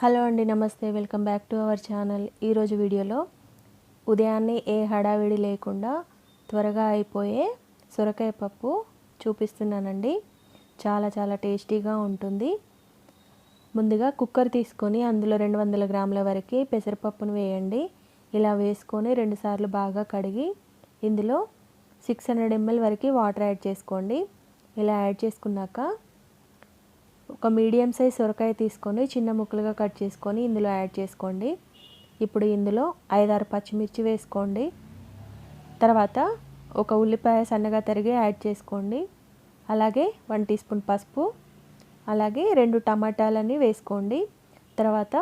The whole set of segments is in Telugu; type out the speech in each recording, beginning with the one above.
హలో అండి, నమస్తే. Welcome back to our channel. ఈరోజు వీడియోలో ఉదయాన్నే ఏ హడావిడి లేకుండా త్వరగా అయిపోయే సొరకాయ పప్పు చూపిస్తున్నానండి. చాలా టేస్టీగా ఉంటుంది. ముందుగా కుక్కర్ తీసుకొని అందులో 200 గ్రాముల వరకు పెసరపప్పును వేయండి. ఇలా వేసుకొని 2 సార్లు బాగా కడిగి ఇందులో 600 ml వరకు వాటర్ యాడ్ చేసుకోండి. ఇలా యాడ్ చేసుకున్నాక ఒక మీడియం సైజ్ సొరకాయ తీసుకొని చిన్న ముక్కలుగా కట్ చేసుకొని ఇందులో యాడ్ చేసుకోండి. ఇప్పుడు ఇందులో 5-6 పచ్చిమిర్చి వేసుకోండి. తర్వాత ఒక ఉల్లిపాయ సన్నగా తరిగి యాడ్ చేసుకోండి. అలాగే 1 టీ స్పూన్ పసుపు, అలాగే 2 టమాటాలని వేసుకోండి. తర్వాత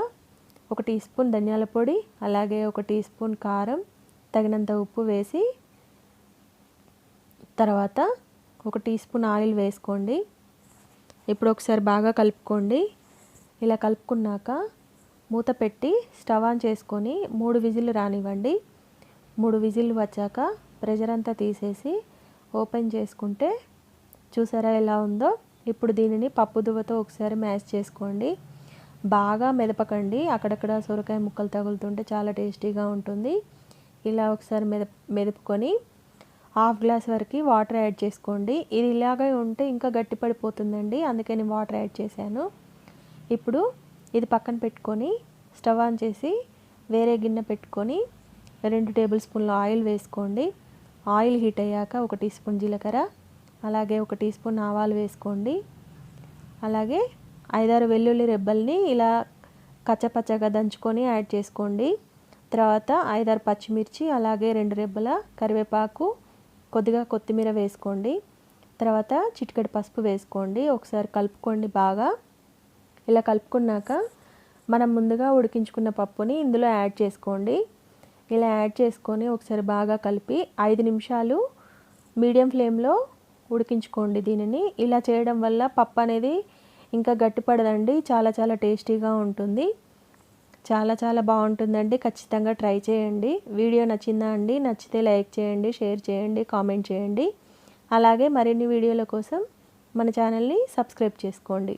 1 టీ స్పూన్ ధనియాల పొడి, అలాగే 1 టీ స్పూన్ కారం, తగినంత ఉప్పు వేసి తర్వాత 1 టీ స్పూన్ ఆయిల్ వేసుకోండి. ఇప్పుడు ఒకసారి బాగా కలుపుకోండి. ఇలా కలుపుకున్నాక మూత పెట్టి స్టవ్ ఆన్ చేసుకొని 3 విజిల్లు రానివ్వండి. 3 విజిల్లు వచ్చాక ప్రెషర్ అంతా తీసేసి ఓపెన్ చేసుకుంటే చూసారా ఎలా ఉందో. ఇప్పుడు దీనిని పప్పు దువ్వతో ఒకసారి మ్యాష్ చేసుకోండి. బాగా మెదపకండి, అక్కడక్కడ సొరకాయ ముక్కలు తగులుతుంటే చాలా టేస్టీగా ఉంటుంది. ఇలా ఒకసారి మెదుపుకొని 1/2 గ్లాస్ వరకు వాటర్ యాడ్ చేసుకోండి. ఇది ఇలాగే ఉంటే ఇంకా గట్టి పడిపోతుందండి, అందుకే నేను వాటర్ యాడ్ చేశాను. ఇప్పుడు ఇది పక్కన పెట్టుకొని స్టవ్ ఆన్ చేసి వేరే గిన్నె పెట్టుకొని 2 టేబుల్ స్పూన్ల ఆయిల్ వేసుకోండి. ఆయిల్ హీట్ అయ్యాక 1 టీ స్పూన్ జీలకర్ర, అలాగే 1 టీ స్పూన్ ఆవాలు వేసుకోండి. అలాగే 5-6 వెల్లుల్లి రెబ్బల్ని ఇలా కచ్చపచ్చగా దంచుకొని యాడ్ చేసుకోండి. తర్వాత 5-6 పచ్చిమిర్చి, అలాగే 2 రెబ్బల కరివేపాకు, కొద్దిగా కొత్తిమీర వేసుకోండి. తర్వాత చిటికెడు పసుపు వేసుకోండి. ఒకసారి కలుపుకోండి బాగా. ఇలా కలుపుకున్నాక మనం ముందుగా ఉడికించుకున్న పప్పుని ఇందులో యాడ్ చేసుకోండి. ఇలా యాడ్ చేసుకొని ఒకసారి బాగా కలిపి 5 నిమిషాలు మీడియం ఫ్లేమ్లో ఉడికించుకోండి దీనిని. ఇలా చేయడం వల్ల పప్పు అనేది ఇంకా గట్టిపడదండి, చాలా టేస్టీగా ఉంటుంది. చాలా బాగుంటుందండి. ఖచ్చితంగా ట్రై చేయండి. వీడియో నచ్చిందా అండి? నచ్చితే లైక్ చేయండి, షేర్ చేయండి, కామెంట్ చేయండి. అలాగే మరిన్ని వీడియోల కోసం మన ఛానల్ని సబ్స్క్రైబ్ చేసుకోండి.